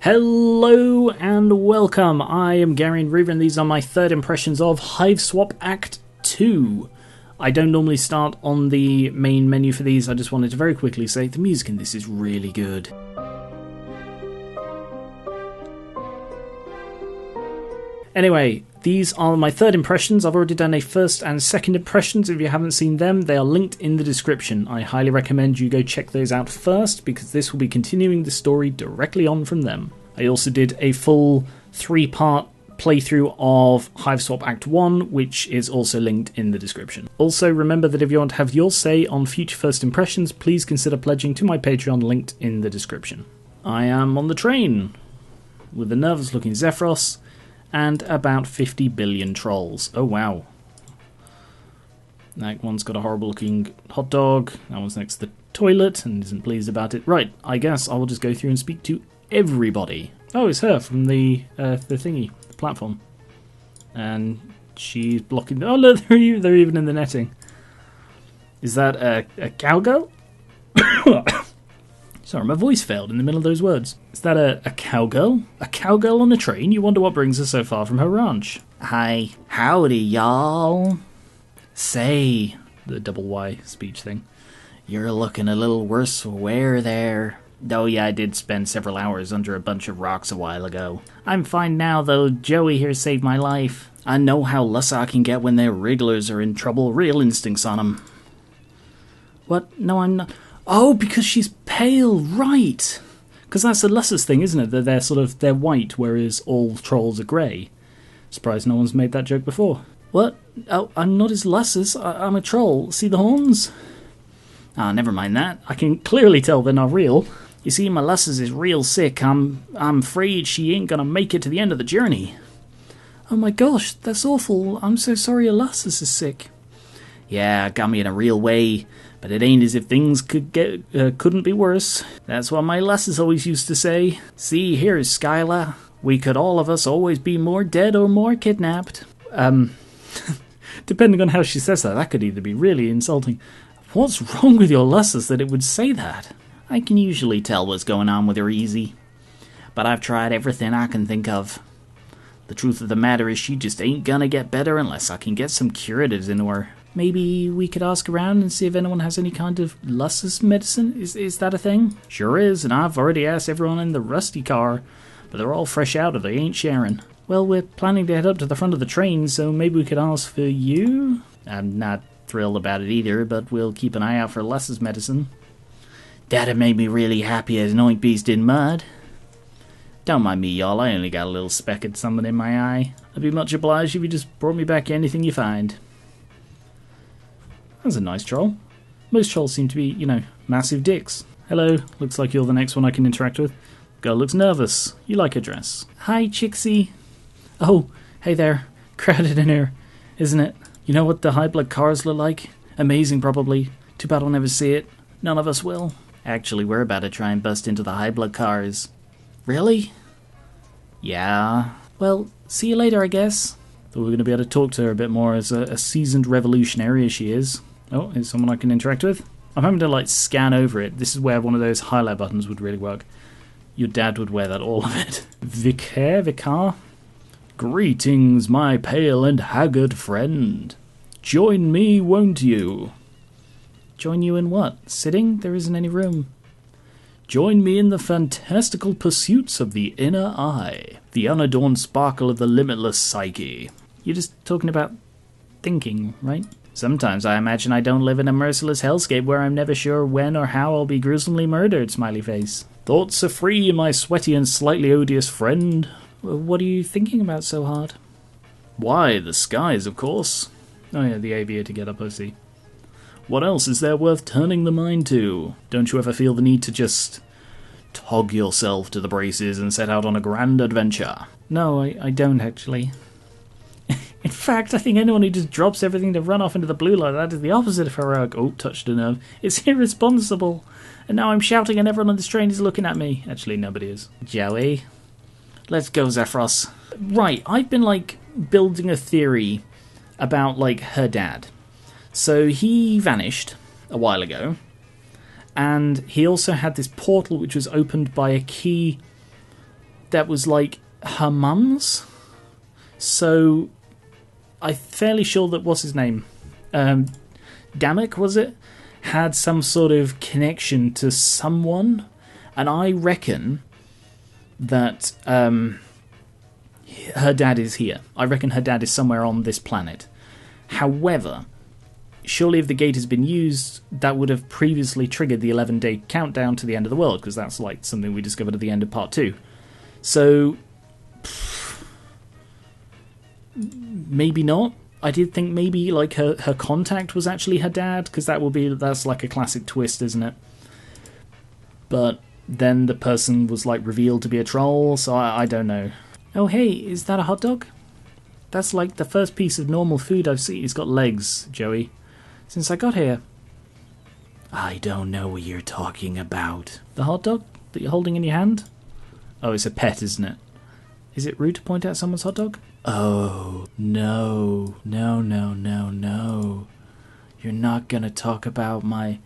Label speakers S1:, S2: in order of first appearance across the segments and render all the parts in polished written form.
S1: Hello and welcome, I am Geran and these are my third impressions of Hiveswap Act 2. I don't normally start on the main menu for these, I just wanted to very quickly say the music in this is really good. Anyway, these are my third impressions. I've already done a first and second impressions. If you haven't seen them, they are linked in the description. I highly recommend you go check those out first, because this will be continuing the story directly on from them. I also did a full 3-part playthrough of Hiveswap Act 1, which is also linked in the description. Also, remember that if you want to have your say on future first impressions, please consider pledging to my Patreon linked in the description. I am on the train with the nervous-looking Zephyros and about 50 billion trolls. Oh wow. That one's got a horrible looking hot dog. That one's next to the toilet and isn't pleased about it. Right, I guess I will just go through and speak to everybody. Oh, it's her from the thingy, the platform. And she's blocking the... Oh look, they're even in the netting. Is that a cowgirl? Sorry, my voice failed in the middle of those words. Is that a cowgirl? A cowgirl on a train? You wonder what brings her so far from her ranch. Hi. Howdy, y'all. Say, the double Y speech thing. You're looking a little worse for wear there. Oh yeah, I did spend several hours under a bunch of rocks a while ago. I'm fine now, though. Joey here saved my life. I know how Lussa can get when their wrigglers are in trouble. Real instincts on them. What? No, I'm not... Oh, because she's pale, right. Because that's the Lussa's thing, isn't it? That they're white, whereas all trolls are grey. Surprised no one's made that joke before. What? Oh, I'm not as Lussa's. I'm a troll. See the horns? Ah, never mind that. I can clearly tell they're not real. You see, my Lussa's is real sick. I'm afraid she ain't gonna make it to the end of the journey. Oh my gosh, that's awful. I'm so sorry your Lussa's is sick. Yeah, got me in a real way. But it ain't as if things couldn't be worse. That's what my Lusses always used to say. See, here's Skyla. We could all of us always be more dead or more kidnapped. Depending on how she says that could either be really insulting. What's wrong with your Lusses that it would say that? I can usually tell what's going on with her easy. But I've tried everything I can think of. The truth of the matter is she just ain't gonna get better unless I can get some curatives into her. Maybe we could ask around and see if anyone has any kind of Lussa's medicine? Is that a thing? Sure is, and I've already asked everyone in the rusty car, but they're all fresh out or they ain't sharing. Well, we're planning to head up to the front of the train, so maybe we could ask for you? I'm not thrilled about it either, but we'll keep an eye out for Lussa's medicine. That'd make me really happy as an oink beast in mud. Don't mind me, y'all, I only got a little speck of something in my eye. I'd be much obliged if you just brought me back anything you find. That's a nice troll. Most trolls seem to be, massive dicks. Hello, looks like you're the next one I can interact with. Girl looks nervous. You like her dress. Hi, Chixie. Oh, hey there. Crowded in here, isn't it? You know what the high blood cars look like? Amazing, probably. Too bad I'll never see it. None of us will. Actually, we're about to try and bust into the high blood cars. Really? Yeah. Well, see you later, I guess. Thought we were going to be able to talk to her a bit more as a seasoned revolutionary as she is. Oh, is someone I can interact with? I'm having to, scan over it. This is where one of those highlight buttons would really work. Your dad would wear that, all of it. Vicar? Greetings, my pale and haggard friend. Join me, won't you? Join you in what? Sitting? There isn't any room. Join me in the fantastical pursuits of the inner eye, the unadorned sparkle of the limitless psyche. You're just talking about thinking, right? Sometimes I imagine I don't live in a merciless hellscape where I'm never sure when or how I'll be gruesomely murdered, smiley face. Thoughts are free, my sweaty and slightly odious friend. What are you thinking about so hard? Why, the skies, of course. Oh yeah, the aviator get up, I see. What else is there worth turning the mind to? Don't you ever feel the need to just tog yourself to the braces and set out on a grand adventure? No, I don't actually. In fact, I think anyone who just drops everything to run off into the blue like that is the opposite of heroic. Oh, touched a nerve. It's irresponsible. And now I'm shouting and everyone on this train is looking at me. Actually, nobody is. Joey? Let's go, Zephyros. Right, I've been, building a theory about, her dad. So he vanished a while ago, and he also had this portal which was opened by a key that was like her mum's. So I'm fairly sure that, what's his name? Damek, was it? Had some sort of connection to someone. And I reckon that her dad is here. I reckon her dad is somewhere on this planet. However, surely if the gate has been used, that would have previously triggered the 11-day countdown to the end of the world, because that's like something we discovered at the end of part 2. So, maybe not. I did think maybe like her contact was actually her dad, because that's like a classic twist, isn't it? But then the person was like revealed to be a troll, so I don't know. Oh hey, is that a hot dog? That's like the first piece of normal food I've seen. It's got legs, Joey, since I got here. I don't know what you're talking about. The hot dog that you're holding in your hand? Oh, it's a pet, isn't it? Is it rude to point out someone's hot dog? Oh, no. No. You're not gonna talk about my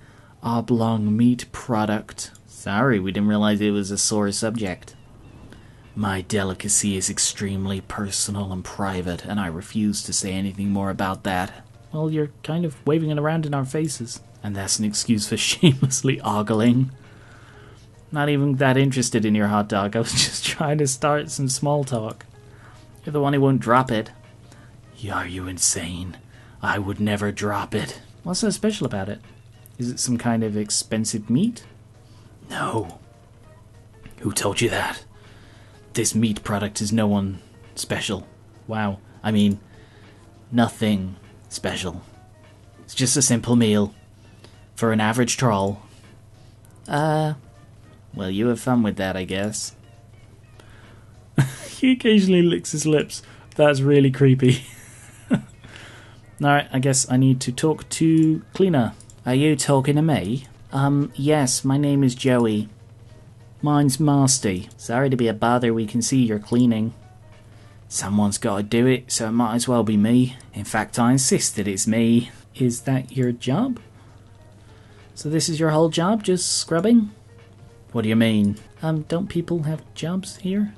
S1: oblong meat product. Sorry, we didn't realize it was a sore subject. My delicacy is extremely personal and private, and I refuse to say anything more about that. Well, you're kind of waving it around in our faces. And that's an excuse for shamelessly ogling. Not even that interested in your hot dog. I was just trying to start some small talk. You're the one who won't drop it. Are you insane? I would never drop it. What's so special about it? Is it some kind of expensive meat? No. Who told you that? This meat product is no one special. Wow. I mean, nothing special. It's just a simple meal. For an average troll. Well, you have fun with that, I guess. He occasionally licks his lips. That's really creepy. Alright, I guess I need to talk to Cleaner. Are you talking to me? Yes, my name is Joey. Mine's Marsty. Sorry to be a bother, we can see you're cleaning. Someone's got to do it, so it might as well be me. In fact, I insist that it's me. Is that your job? So this is your whole job, just scrubbing? What do you mean? Don't people have jobs here?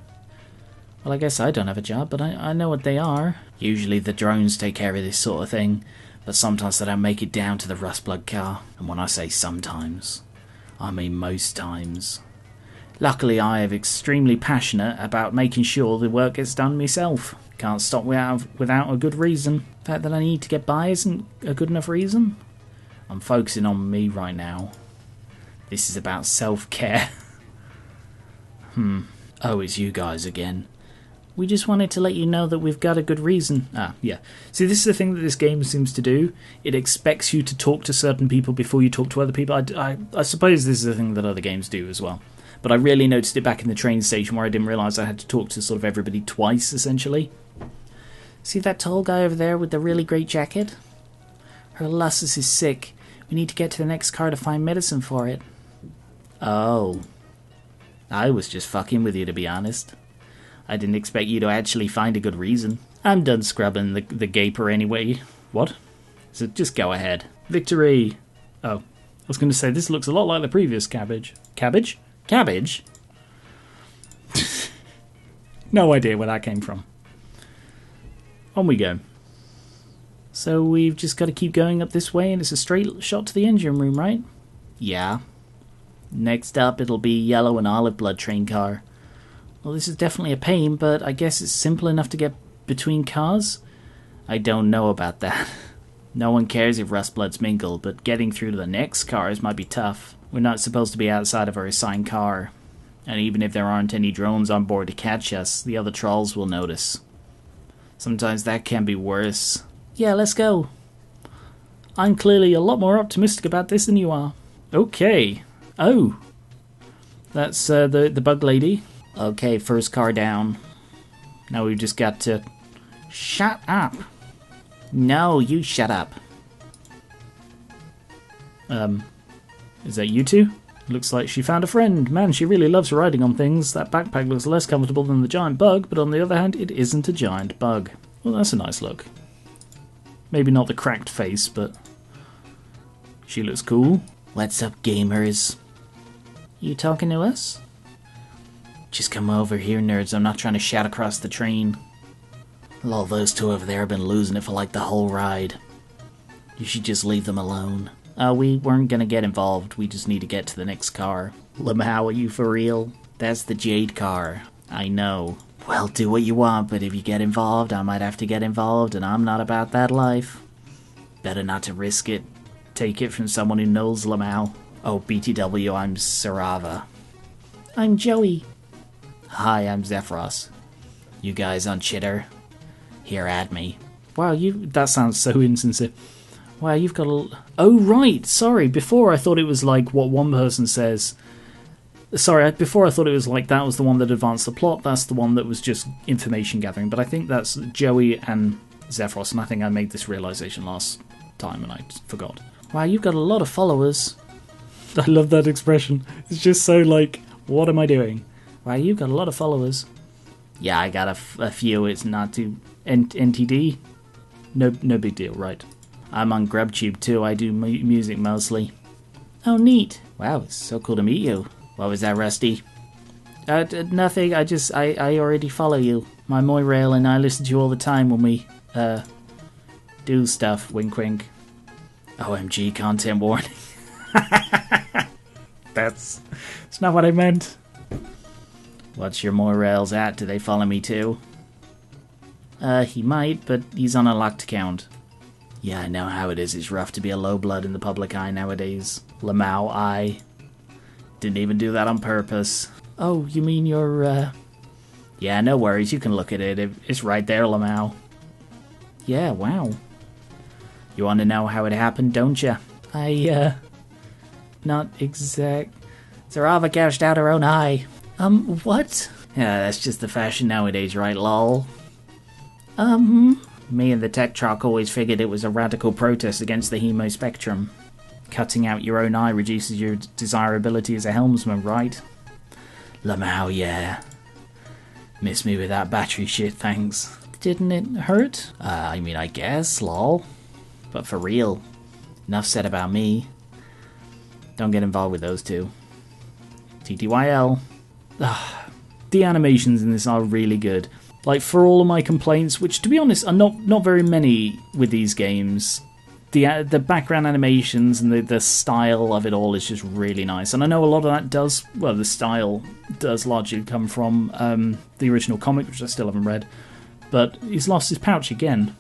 S1: Well, I guess I don't have a job, but I know what they are. Usually the drones take care of this sort of thing, but sometimes they don't make it down to the Rustblood car. And when I say sometimes, I mean most times. Luckily, I am extremely passionate about making sure the work gets done myself. Can't stop without a good reason. The fact that I need to get by isn't a good enough reason. I'm focusing on me right now. This is about self-care. Oh, it's you guys again. We just wanted to let you know that we've got a good reason. Yeah. See, this is the thing that this game seems to do. It expects you to talk to certain people before you talk to other people. I suppose this is a thing that other games do as well. But I really noticed it back in the train station where I didn't realise I had to talk to sort of everybody twice, essentially. See that tall guy over there with the really great jacket? Her Lussus is sick. We need to get to the next car to find medicine for it. Oh. I was just fucking with you, to be honest. I didn't expect you to actually find a good reason. I'm done scrubbing the gaper anyway. What? So just go ahead. Victory! Oh. I was going to say, this looks a lot like the previous cabbage. Cabbage? Cabbage? No idea where that came from. On we go. So we've just got to keep going up this way, and it's a straight shot to the engine room, right? Yeah. Next up, it'll be yellow and olive blood train car. Well, this is definitely a pain, but I guess it's simple enough to get between cars? I don't know about that. No one cares if Rustbloods mingle, but getting through to the next cars might be tough. We're not supposed to be outside of our assigned car. And even if there aren't any drones on board to catch us, the other trolls will notice. Sometimes that can be worse. Yeah, let's go. I'm clearly a lot more optimistic about this than you are. Okay. Oh. That's the bug lady. Okay, first car down. Now we've just got to... Shut up. No, you shut up. Is that you two? Looks like she found a friend. Man, she really loves riding on things. That backpack looks less comfortable than the giant bug, but on the other hand, it isn't a giant bug. Well, that's a nice look. Maybe not the cracked face, but... she looks cool. What's up, gamers? You talking to us? Just come over here, nerds. I'm not trying to shout across the train. Lol, those two over there have been losing it for like the whole ride. You should just leave them alone. We weren't gonna get involved. We just need to get to the next car. Lamau, are you for real? That's the Jade car. I know. Well, do what you want, but if you get involved, I might have to get involved, and I'm not about that life. Better not to risk it. Take it from someone who knows Lamau. Oh, BTW, I'm Sarava. I'm Joey. Hi, I'm Zephyros. You guys on Chitter? Here, add me. Wow, that sounds so insincere. Wow, you've got a... Oh, right, sorry. Before I thought it was like what one person says... Sorry, before I thought it was like that was the one that advanced the plot, that's the one that was just information gathering, but I think that's Joey and Zephyros, and I think I made this realization last time and I forgot. Wow, you've got a lot of followers. I love that expression. It's just so like, what am I doing? Wow, you've got a lot of followers. Yeah, I got a few, it's not too... NTD? No big deal, right. I'm on GrubTube too, I do music mostly. Oh, neat. Wow, it's so cool to meet you. What was that, Rusty? Nothing, I already follow you. My Moirail and I listen to you all the time when we, do stuff, wink wink. OMG, content warning. That's not what I meant. What's your Moirail's at? Do they follow me too? He might, but he's on a locked account. Yeah, I know how it is. It's rough to be a low blood in the public eye nowadays. Lamau eye. Didn't even do that on purpose. Oh, you mean you're, Yeah, no worries. You can look at it. It's right there, Lamau. Yeah, wow. You want to know how it happened, don't you? Not exact... Zarava gouged out her own eye. What? Yeah, that's just the fashion nowadays, right, lol? Me and the Tech Truck always figured it was a radical protest against the hemo spectrum. Cutting out your own eye reduces your desirability as a helmsman, right? Lamau, yeah. Miss me with that battery shit, thanks. Didn't it hurt? I mean, I guess, lol. But for real. Enough said about me. Don't get involved with those two. TTYL. The animations in this are really good. Like, for all of my complaints, which to be honest are not very many with these games, the background animations and the style of it all is just really nice. And I know a lot of that does, well, the style does largely come from the original comic, which I still haven't read. But he's lost his pouch again.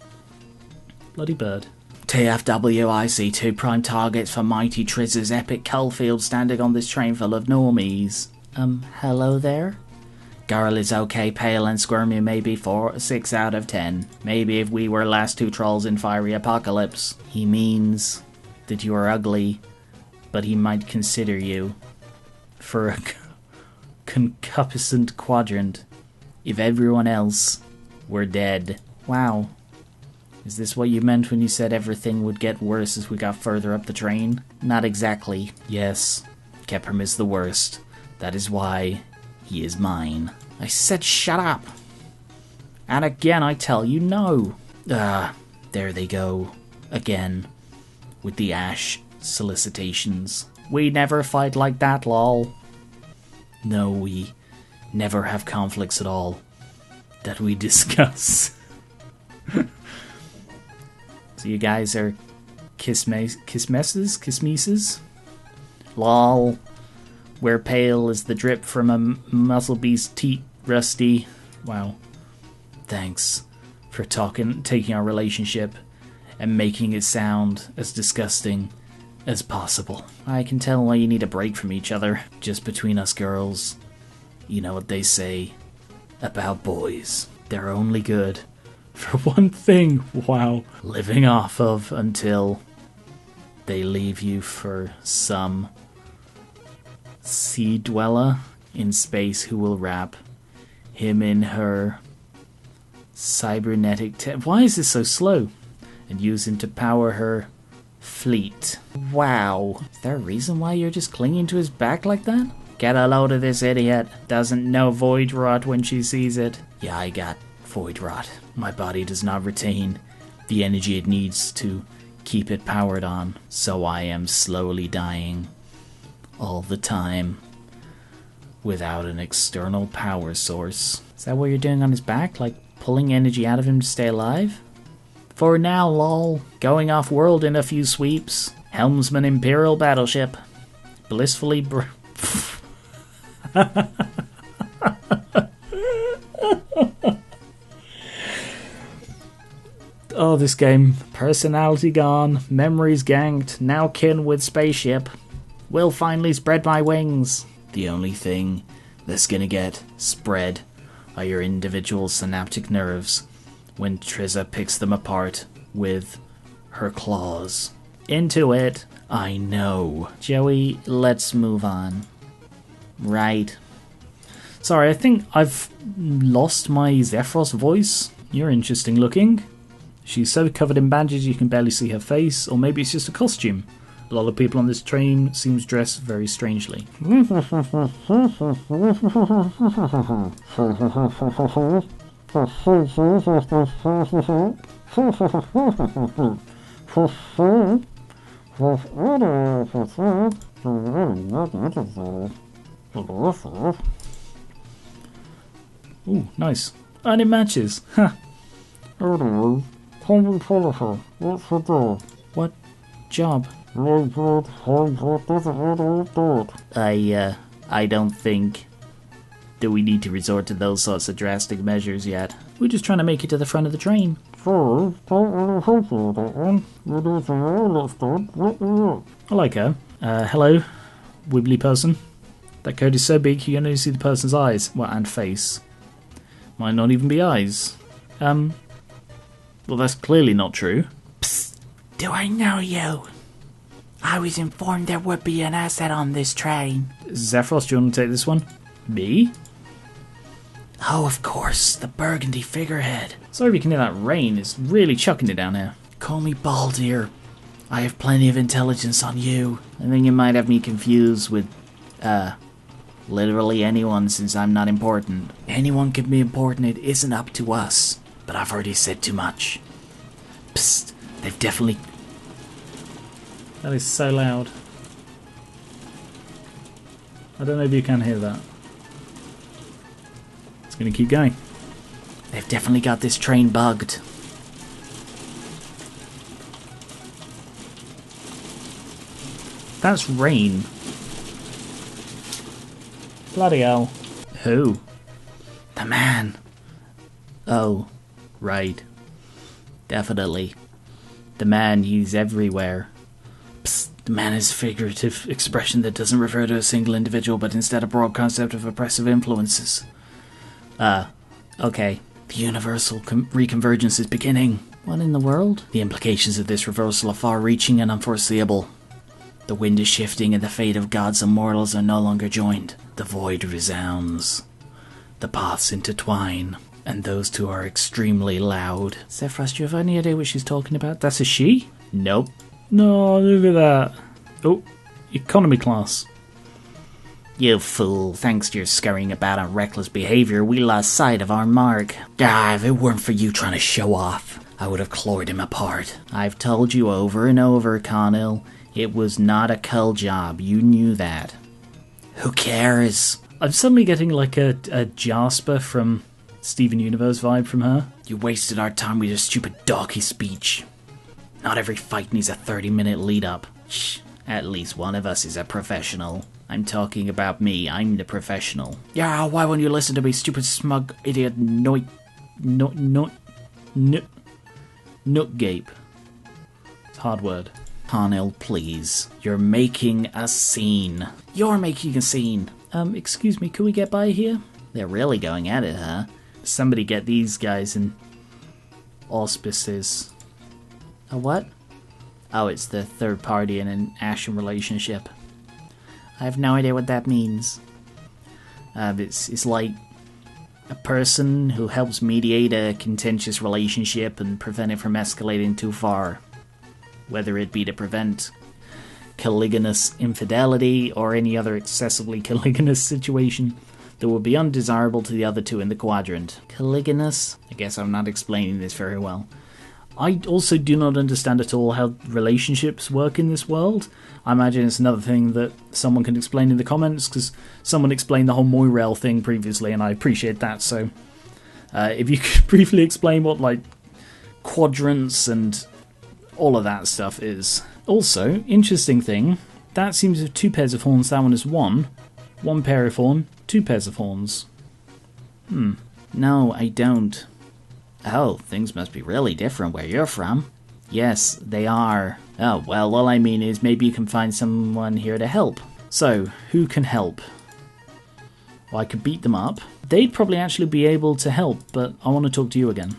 S1: Bloody bird. TFW, I see two prime targets for Mighty Trizz's epic Cullfield standing on this train full of normies. Hello there? Girl is okay, pale and squirmy, maybe 6 out of 10. Maybe if we were last two trolls in Fiery Apocalypse. He means that you are ugly, but he might consider you for a concupiscent quadrant if everyone else were dead. Wow. Is this what you meant when you said everything would get worse as we got further up the train? Not exactly. Yes, Keprim is the worst. That is why he is mine. I said shut up. And again I tell you no. There they go. Again. With the Ash solicitations. We never fight like that, lol. No, we never have conflicts at all that we discuss. So you guys are kismeses? Lol. We're pale as the drip from a muscle beast's teat, Rusty. Wow. Thanks for taking our relationship and making it sound as disgusting as possible. I can tell why you need a break from each other. Just between us girls. You know what they say about boys. They're only good for one thing. Wow. Living off of until they leave you for some sea dweller in space who will wrap him in her cybernetic why is this so slow? And use him to power her fleet. Wow. Is there a reason why you're just clinging to his back like that? Get a load of this idiot. Doesn't know void rot when she sees it. Yeah, I got void rot. My body does not retain the energy it needs to keep it powered on, so I am slowly dying all the time. without an external power source. Is that what you're doing on his back? Like pulling energy out of him to stay alive? For now, lol. Going off-world in a few sweeps. Helmsman Imperial Battleship. Blissfully Oh, this game. Personality gone. Memories ganked. Now kin with spaceship. Will finally spread my wings. The only thing that's gonna get spread are your individual synaptic nerves when Trizza picks them apart with her claws. Into it. I know. Joey, let's move on. Right. Sorry, I think I've lost my Zephyros voice. You're interesting looking. She's so covered in bandages you can barely see her face, or maybe it's just a costume. A lot of people on this train seems dressed very strangely. Ooh, nice. And it matches. Huh. What job? I don't think that we need to resort to those sorts of drastic measures yet. We're just trying to make it to the front of the train. I like her. Hello, wibbly person. That code is so big you can only see the person's eyes. Well, and face. Might not even be eyes. Well, that's clearly not true.
S2: Psst. Do I know you? I was informed there would be an asset on this train.
S1: Zephyros, do you want to take this one? Me?
S2: Oh, of course, the burgundy figurehead.
S1: Sorry if you can hear that rain, it's really chucking it down here.
S2: Call me Baldir. I have plenty of intelligence on you.
S1: I think you might have me confused with, literally anyone since I'm not important.
S2: Anyone can be important, it isn't up to us. But I've already said too much. Psst, they've definitely...
S1: That is so loud. I don't know if you can hear that. It's going to keep going.
S2: They've definitely got this train bugged.
S1: That's rain. Bloody hell. Who?
S2: The man.
S1: Oh, right. Definitely. The man, he's everywhere.
S2: Psst, the man is a figurative expression that doesn't refer to a single individual, but instead a broad concept of oppressive influences.
S1: Okay.
S2: The universal reconvergence is beginning.
S1: What in the world?
S2: The implications of this reversal are far-reaching and unforeseeable. The wind is shifting and the fate of gods and mortals are no longer joined. The void resounds. The paths intertwine. And those two are extremely loud.
S1: Zephyros, do you have any idea what she's talking about? That's a she?
S2: Nope.
S1: No, look at that. Oh, economy class.
S2: You fool. Thanks to your scurrying about and reckless behaviour, we lost sight of our mark. If it weren't for you trying to show off, I would have clawed him apart.
S1: I've told you over and over, Connell. It was not a cull job. You knew that.
S2: Who cares?
S1: I'm suddenly getting like a Jasper from Steven Universe vibe from her.
S2: You wasted our time with your stupid donkey speech. Not every fight needs a 30-minute lead-up.
S1: Shh. At least one of us is a professional. I'm talking about me. I'm the professional.
S2: Yeah, why won't you listen to me, stupid smug idiot
S1: Nutgape. It's a hard word.
S2: Connell, please. You're making a scene. You're making a scene.
S1: Excuse me, could we get by here?
S2: They're really going at it, huh?
S1: Somebody get these guys in auspices.
S2: A what?
S1: Oh, it's the third party in an Ashen relationship.
S2: I have no idea what that means.
S1: It's like a person who helps mediate a contentious relationship and prevent it from escalating too far. Whether it be to prevent caliginous infidelity or any other excessively caliginous situation that would be undesirable to the other two in the quadrant.
S2: Caliginous?
S1: I guess I'm not explaining this very well. I also do not understand at all how relationships work in this world. I imagine it's another thing that someone can explain in the comments, because someone explained the whole Moirel thing previously, and I appreciate that. So if you could briefly explain what, like, quadrants and all of that stuff is. Also, interesting thing, that seems to have 2 pairs of horns, that one is 1. 1 pair of horn, 2 pairs of horns.
S2: No, I don't. Oh, things must be really different where you're from. Yes, they are. Oh, well, all I mean is maybe you can find someone here to help.
S1: So, who can help? Well, I could beat them up. They'd probably actually be able to help, but I want to talk to you again.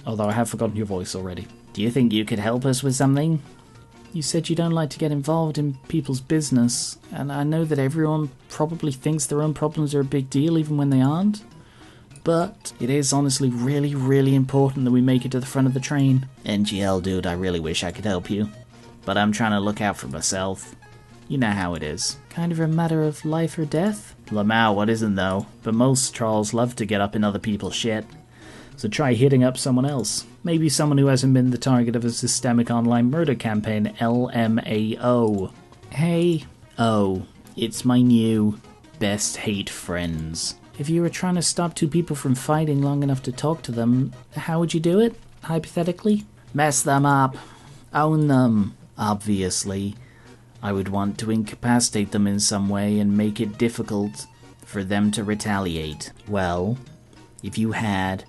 S1: Although I have forgotten your voice already.
S2: Do you think you could help us with something?
S1: You said you don't like to get involved in people's business, and I know that everyone probably thinks their own problems are a big deal even when they aren't. But it is honestly really, really important that we make it to the front of the train.
S2: NGL, dude, I really wish I could help you. But I'm trying to look out for myself. You know how it is.
S1: Kind of a matter of life or death?
S2: Lamau, what isn't though? But most trolls love to get up in other people's shit.
S1: So try hitting up someone else. Maybe someone who hasn't been the target of a systemic online murder campaign, LMAO.
S2: Hey. Oh, it's my new best hate friends.
S1: If you were trying to stop 2 people from fighting long enough to talk to them, how would you do it, hypothetically?
S2: Mess them up. Own them. Obviously, I would want to incapacitate them in some way and make it difficult for them to retaliate. Well, if you had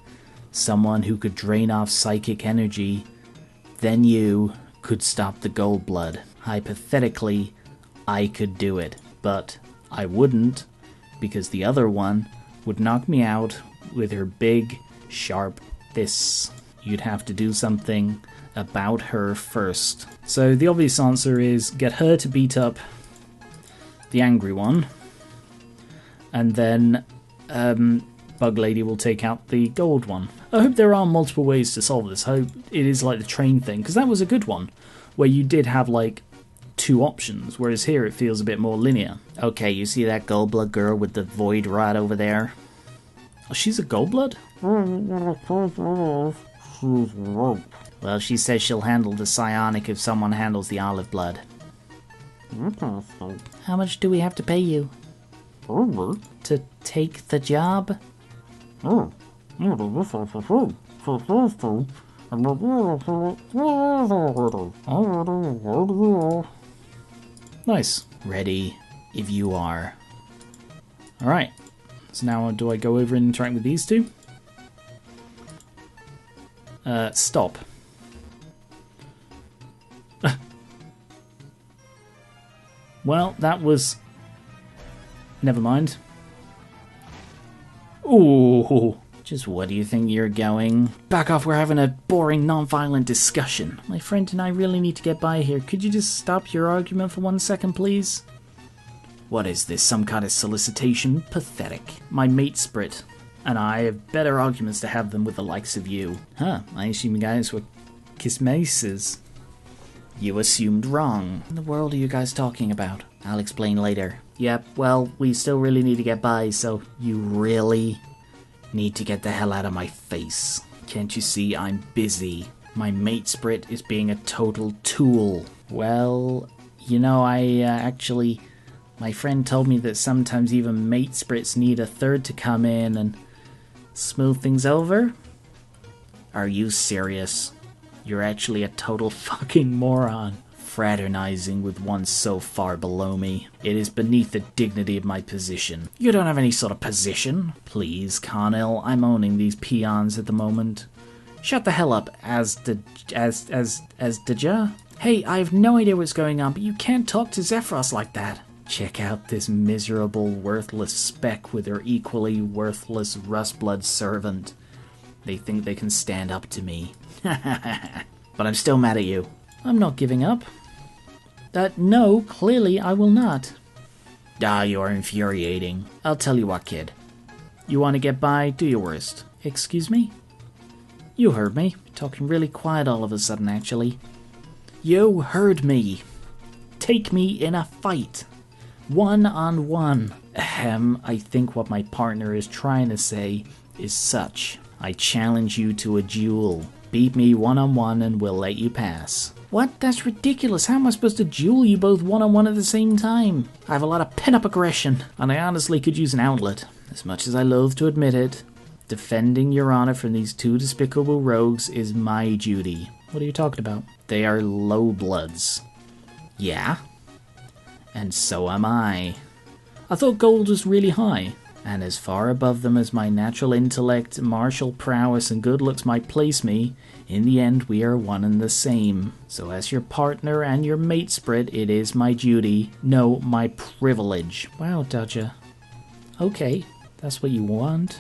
S2: someone who could drain off psychic energy, then you could stop the gold blood. Hypothetically, I could do it, but I wouldn't, because the other one would knock me out with her big, sharp fists. You'd have to do something about her first.
S1: So the obvious answer is get her to beat up the angry one, and then Bug Lady will take out the gold one. I hope there are multiple ways to solve this. I hope it is like the train thing, because that was a good one, where you did have like 2 options, whereas here it feels a bit more linear.
S2: Okay, you see that Goldblood girl with the void rod over there?
S1: Oh, she's a Goldblood?
S2: Well, she says she'll handle the psionic if someone handles the olive blood.
S1: How much do we have to pay you? To take the job? Nice.
S2: Ready, if you are.
S1: Alright. So now do I go over and interact with these 2? Stop. Well, that was... Never mind. Ooh.
S2: Just where do you think you're going?
S1: Back off, we're having a boring, non-violent discussion. My friend and I really need to get by here. Could you just stop your argument for 1 second, please?
S2: What is this, some kind of solicitation? Pathetic.
S1: My mate Sprit and I have better arguments to have than with the likes of you.
S2: Huh, I assume you guys were
S1: Kismaces.
S2: You assumed wrong. What in the world are you guys talking about? I'll explain later.
S1: Yep, well, we still really need to get by, so...
S2: You really need to get the hell out of my face. Can't you see I'm busy? My mate Sprit is being a total tool.
S1: Well, you know, actually... My friend told me that sometimes even mate Sprits need a third to come in and smooth things over.
S2: Are you serious?
S1: You're actually a total fucking moron.
S2: Fraternizing with one so far below me. It is beneath the dignity of my position.
S1: You don't have any sort of position.
S2: Please, Connell, I'm owning these peons at the moment.
S1: Shut the hell up, as Deja. Hey, I have no idea what's going on, but you can't talk to Zephyros like that.
S2: Check out this miserable, worthless speck with her equally worthless Rustblood servant. They think they can stand up to me. But I'm still mad at you.
S1: I'm not giving up. No, clearly I will not.
S2: Ah, you are infuriating. I'll tell you what, kid.
S1: You want to get by, do your worst. Excuse me? You heard me. Talking really quiet all of a sudden, actually. You heard me. Take me in a fight. 1-on-1.
S2: I think what my partner is trying to say is such. I challenge you to a duel. Beat me one-on-one and we'll let you pass.
S1: What? That's ridiculous. How am I supposed to duel you both one-on-one at the same time? I have a lot of pent-up aggression, and I honestly could use an outlet.
S2: As much as I loathe to admit it, defending your honor from these two despicable rogues is my duty.
S1: What are you talking about?
S2: They are low bloods. Yeah? And so am I.
S1: I thought gold was really high.
S2: And as far above them as my natural intellect, martial prowess, and good looks might place me, in the end we are one and the same. So as your partner and your mate spread, it is my duty, no, my privilege.
S1: Wow, Dodger. Okay, that's what you want.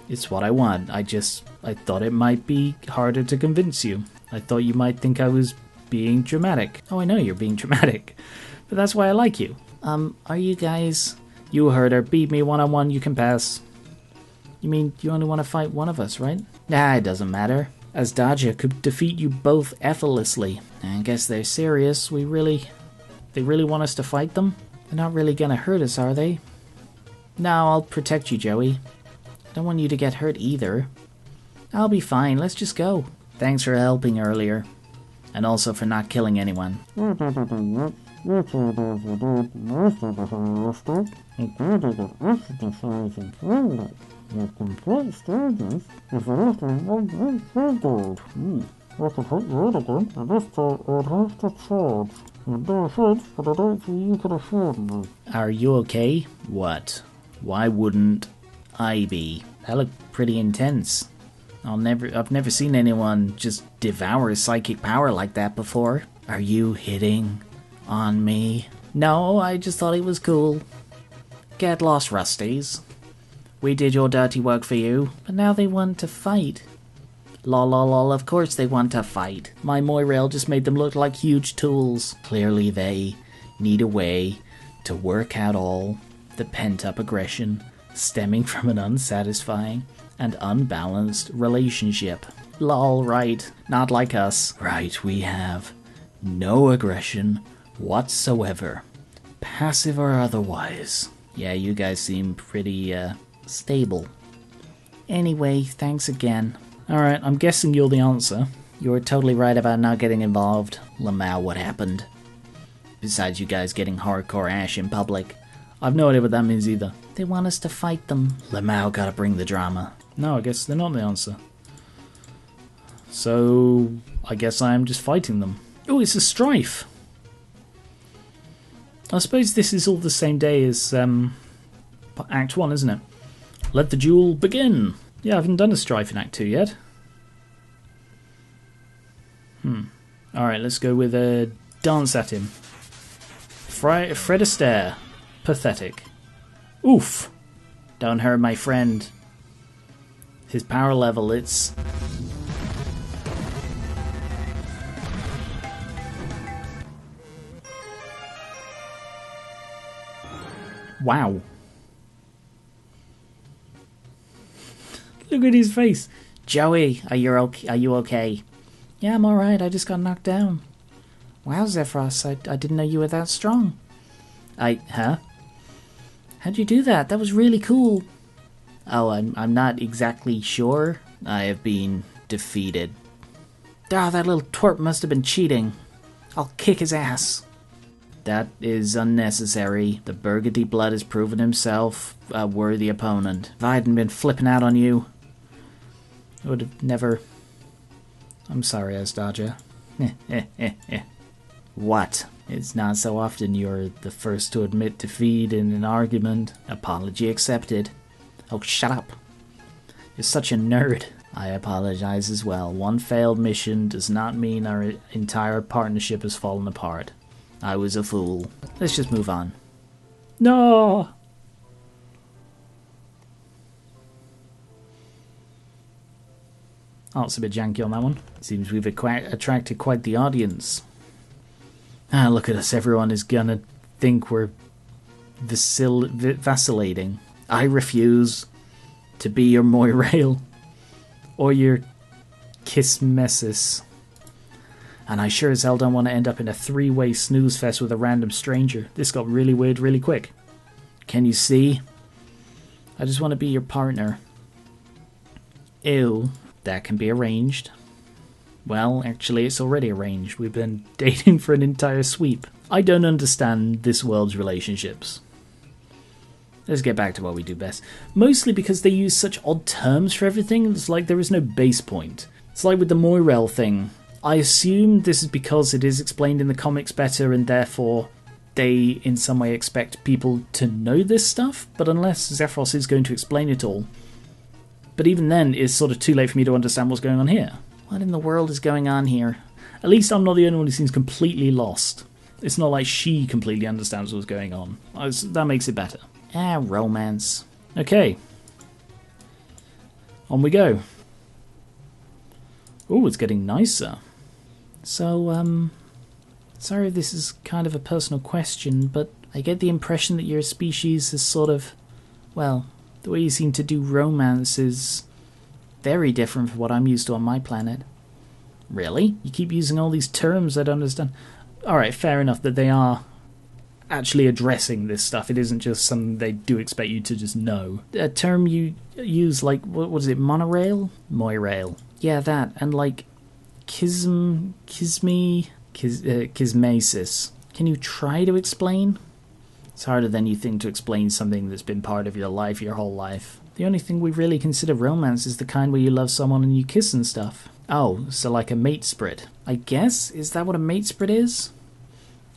S2: It's what I want. I thought it might be harder to convince you. I thought you might think I was being dramatic.
S1: Oh, I know you're being dramatic, but that's why I like you.
S2: Are you guys...
S1: You heard her. Beat me one-on-one, you can pass. You mean you only want to fight one of us, right?
S2: Nah, it doesn't matter.
S1: As Dodger could defeat you both effortlessly.
S2: I guess they're serious.
S1: They really want us to fight them? They're not really gonna hurt us, are they?
S2: No, I'll protect you, Joey. I don't want you to get hurt either.
S1: I'll be fine. Let's just go.
S2: Thanks for helping earlier. And also for not killing anyone.
S1: Are you okay?
S2: What? Why wouldn't I be?
S1: That looked pretty intense.
S2: I've never seen anyone just devour psychic power like that before. Are you hitting on me?
S1: No, I just thought it was cool.
S2: Get lost, Rusties. We did your dirty work for you.
S1: But now they want to fight.
S2: Lol, lol, lol, of course they want to fight.
S1: My Moirail just made them look like huge tools.
S2: Clearly they need a way to work out all the pent-up aggression stemming from an unsatisfying and unbalanced relationship.
S1: Lol, right. Not like us.
S2: Right, we have no aggression whatsoever. Passive or otherwise. Yeah, you guys seem pretty, stable.
S1: Anyway, thanks again.
S2: Alright, I'm guessing you're the answer.
S1: You were totally right about not getting involved.
S2: Lamau, what happened? Besides you guys getting hardcore ash in public.
S1: I've no idea what that means either.
S2: They want us to fight them. Lamau gotta bring the drama.
S1: No, I guess they're not the answer. So, I guess I am just fighting them. Oh, it's a strife! I suppose this is all the same day as Act 1, isn't it? Let the duel begin! Yeah, I haven't done a strife in Act 2 yet. Alright, let's go with a dance at him. Fred Astaire. Pathetic. Oof!
S2: Don't hurt my friend.
S1: His power level, it's... Wow. Look at his face.
S2: Joey, are you okay?
S1: Yeah, I'm alright. I just got knocked down. Wow, Zephyros, I didn't know you were that strong.
S2: Huh?
S1: How'd you do that? That was really cool.
S2: Oh, I'm not exactly sure. I have been defeated.
S1: Ah, that little twerp must have been cheating. I'll kick his ass.
S2: That is unnecessary. The Burgundy Blood has proven himself a worthy opponent.
S1: If I hadn't been flipping out on you, I would have never... I'm sorry, Asdaja.
S2: What? It's not so often you're the first to admit defeat in an argument. Apology accepted.
S1: Oh, shut up. You're such a nerd.
S2: I apologize as well. One failed mission does not mean our entire partnership has fallen apart. I was a fool. Let's just move on.
S1: No! Oh, it's a bit janky on that one.
S2: Seems we've attracted quite the audience. Ah, look at us. Everyone is gonna think we're vacillating. I refuse to be your Moirail
S1: or your Kismesis.
S2: And I sure as hell don't want to end up in a three-way snooze fest with a random stranger. This got really weird really quick. Can you see?
S1: I just want to be your partner. Ew. That can be arranged. Well, actually, it's already arranged. We've been dating for an entire sweep. I don't understand this world's relationships. Let's get back to what we do best. Mostly because they use such odd terms for everything. It's like there is no base point. It's like with the Moirel thing. I assume this is because it is explained in the comics better and therefore they in some way expect people to know this stuff. But unless Zephyros is going to explain it all. But even then, it's sort of too late for me to understand what's going on here. What in the world is going on here? At least I'm not the only one who seems completely lost. It's not like she completely understands what's going on. That makes it better. Romance. Okay. On we go. Ooh, it's getting nicer. So, sorry if this is kind of a personal question, but I get the impression that your species is sort of, well, the way you seem to do romance is very different from what I'm used to on my planet. Really? You keep using all these terms I don't understand. Alright, fair enough that they are actually addressing this stuff. It isn't just something they do expect you to just know. A term you use like, what is it, monorail? Moirail. Yeah, that. And like, kismesis. Can you try to explain? It's harder than you think to explain something that's been part of your life your whole life. The only thing we really consider romance is the kind where you love someone and you kiss and stuff. Oh, so like a mate sprit. I guess? Is that what a mate sprit is?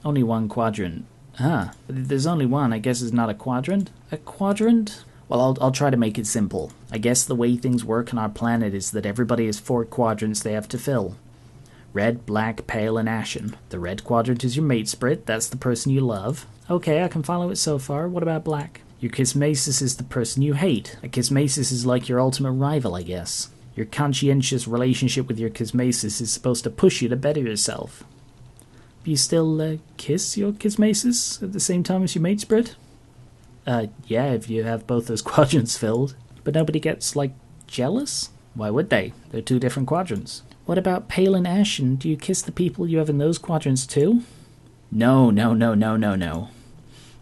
S1: Only one quadrant. But if there's only one, I guess it's not a quadrant? A quadrant? Well, I'll try to make it simple. I guess the way things work on our planet is that everybody has 4 quadrants they have to fill. Red, black, pale, and ashen. The red quadrant is your mate sprit, that's the person you love. Okay, I can follow it so far. What about black? Your kismesis is the person you hate. A kismesis is like your ultimate rival, I guess. Your conscientious relationship with your kismesis is supposed to push you to better yourself. Do you still kiss your kismesis at the same time as your mate sprit? Yeah, if you have both those quadrants filled. But nobody gets, like, jealous? Why would they? They're 2 different quadrants. What about pale and ashen? Do you kiss the people you have in those quadrants too? No.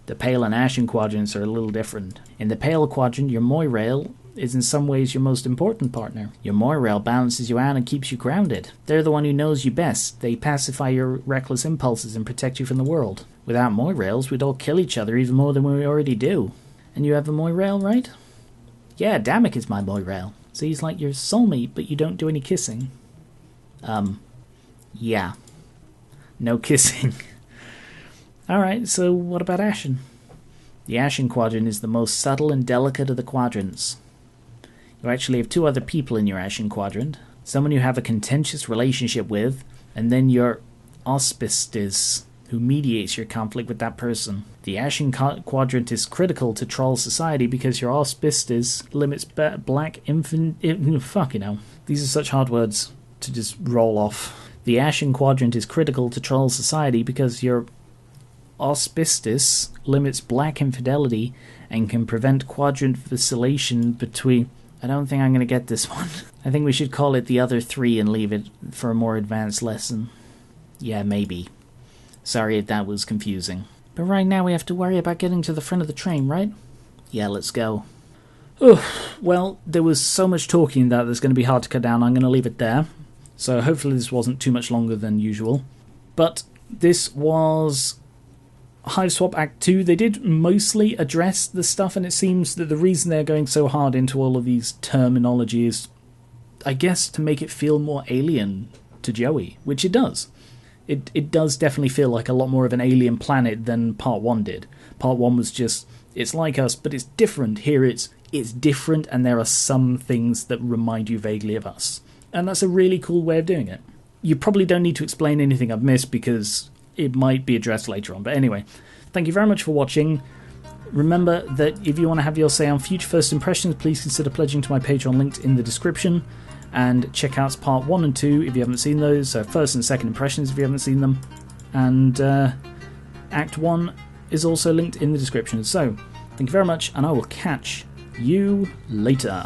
S1: The pale and ashen quadrants are a little different. In the pale quadrant, your Moirail is in some ways your most important partner. Your Moirail balances you out and keeps you grounded. They're the one who knows you best. They pacify your reckless impulses and protect you from the world. Without Moirails, we'd all kill each other even more than we already do. And you have a Moirail, right? Yeah, Damek is my Moirail. So he's like your soulmate, but you don't do any kissing. Yeah. No kissing. Alright, so what about Ashen? The Ashen quadrant is the most subtle and delicate of the quadrants. You actually have 2 other people in your Ashen quadrant. Someone you have a contentious relationship with, and then your auspicious, who mediates your conflict with that person. The Ashen quadrant is critical to troll society because your auspicious limits black fuck, you know. These are such hard words to just roll off. The Ashen quadrant is critical to troll society because your auspicious limits black infidelity and can prevent quadrant vacillation between... I don't think I'm going to get this one. I think we should call it the other 3 and leave it for a more advanced lesson. Yeah, maybe. Sorry if that was confusing. But right now we have to worry about getting to the front of the train, right? Yeah, let's go. Well, there was so much talking that it's going to be hard to cut down. I'm going to leave it there. So hopefully this wasn't too much longer than usual. But this was Hiveswap Act 2. They did mostly address the stuff, and it seems that the reason they're going so hard into all of these terminology is, I guess, to make it feel more alien to Joey, which it does. It does definitely feel like a lot more of an alien planet than Part 1 did. Part 1 was just, it's like us, but it's different. Here it's different, and there are some things that remind you vaguely of us. And that's a really cool way of doing it. You probably don't need to explain anything I've missed, because it might be addressed later on. But anyway, thank you very much for watching. Remember that if you want to have your say on future first impressions, please consider pledging to my Patreon linked in the description. And check out Part 1 and 2 if you haven't seen those. So first and second impressions if you haven't seen them. And Act 1 is also linked in the description. So, thank you very much, and I will catch you later.